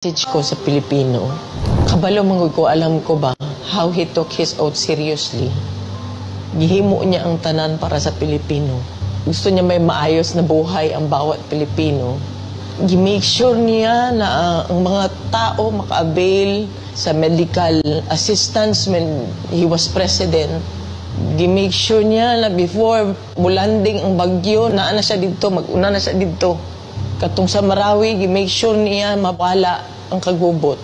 Message ko sa Pilipino, kabalo mangod ko, alam ko ba how he took his oath seriously. Gihimo niya ang tanan para sa Pilipino. Gusto niya may maayos na buhay ang bawat Pilipino. Gi-make sure niya na ang mga tao maka-avail sa medical assistance when he was president. Gi-make sure niya na before mulanding ang bagyo, naana siya dito, mag-una na siya dito. Katong sa Marawi, gi-make sure niya mabala ang kagubot.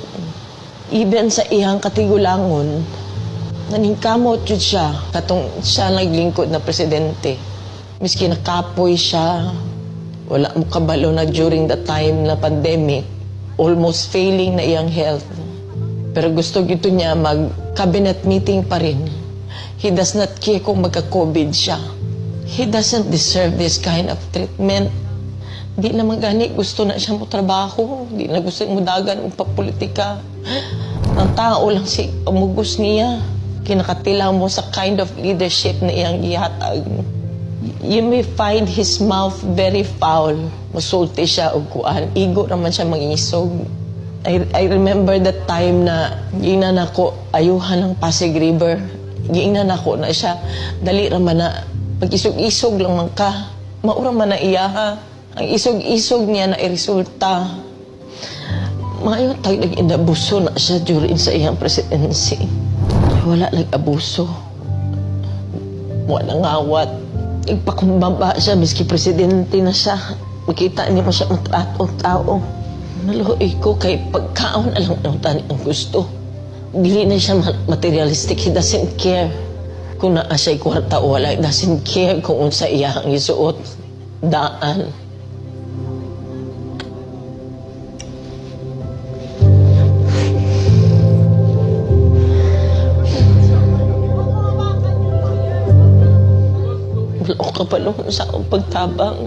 Even sa iyang katigulangon, naningkamot yun siya. Katong siya naglingkod na presidente. Miski nakapoy siya, wala mo kabalo na during the time na pandemic, almost failing na iyang health. Pero gusto gito niya mag-cabinet meeting pa rin. He does not care kung magka-COVID siya. He doesn't deserve this kind of treatment. Di naman gani, gusto na siya mo trabaho. Di na gusto mo dagan ng papolitika. Ang tao lang si pamugos niya. Kinakatila mo sa kind of leadership na iyang ihatag. You may find his mouth very foul. Masulti siya o kuan. Igo naman siya mangisog. I remember that time na giingnan ako ayuhan ng Pasig River. Giingnan ako na siya. Dali raman na pag-isog-isog lang man ka. Maura man na iyaha. Ang isog-isog niya na iresulta. Ngayon, nag-inabuso na siya during sa iyang presidency. Wala nag-abuso. Wala ngawat. Ipakubaba siya, miski presidente na siya. Makita niyo mo siya matratong-tao. Naluhoy ko kay pagkaon na lang ng tani ang gusto. Dili na siya materialistic. He doesn't care kung naa siya'y kwarta o wala. He doesn't care kung unsa iya ang isuot. Daan. Wala ko kapalong sa akong pagtabang.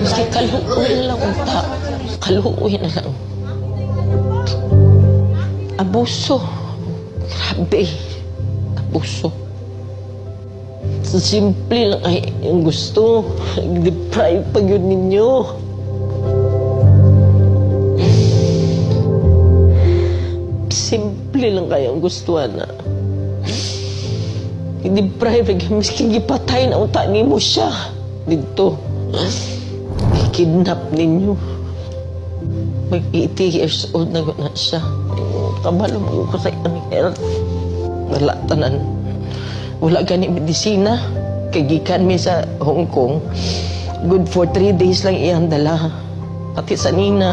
Kasi kaluoy na lang ang tao. Kaluoy na lang. Abuso. Grabe. Abuso. Simple lang ay yung gusto. Deprive pag yun ninyo. Simple lang kayo ang gustuhan na. I-deprive, miskin gipatay na utak ni mo siya. Dito. Kidnap ninyo. Mag-80 years old na siya. Kabalo mo ko sa iyang health. Wala tanan. Wala gani medisina. Kagikan mi sa Hong Kong. Good for 3 days lang iyang dala. Pati sa nina.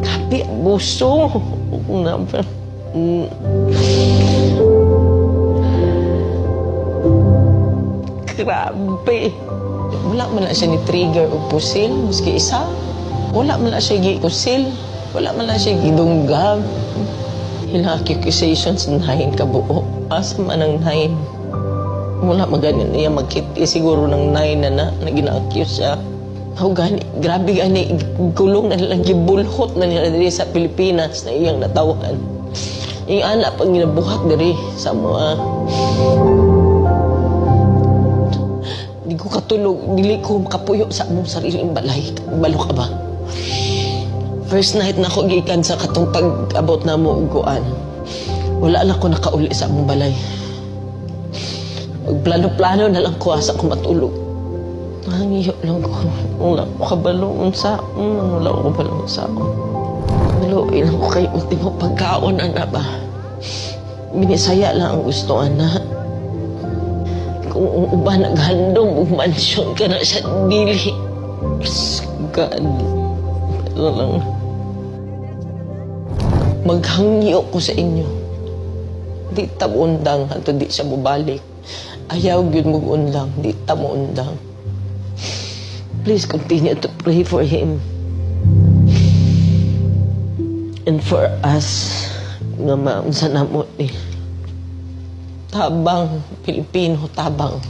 Tapi abuso. Grabe. Wala man na siya ni-trigger o pusil. Maski isa. Wala man na siya gi-pusil. Wala man na siya gidunggab. Ilang accusations 9 kabuo. Asa man ang 9. Wala maganin niya magkiti. Siguro ng 9 na gina-accuse siya. Gani, grabe gani. Gulong na nilang gibulhot na nila diri sa Pilipinas na iyang natawan. Yung anak pag ginabuhat diri sa mga... Di ko katulog, dili ko makapuyo sa among sariling balay. Balo ka ba? First night na ako gikan sa katong pag-abot na mo uguan. Wala lang ko nakauli sa among balay. Plano-plano na lang ko asa ko matulog. Nangiyo lang ko. Wala ko kabalong sa akong. Wala ko kabalong sa akong. Balo, ilang ko kay ultimo pagkaon, ana ba? Minisaya lang ang gustoan na. Kung uba naghandong, mansyon ka na sa dili. God. Ito lang. Maghangyo ko sa inyo. Di tabundang, hato di siya mubalik. Ayaw yun mag-undang, di tabundang. Please continue to pray for him. And for us, nga maunsa na mo ni. Tabang, Pilipino, tabang.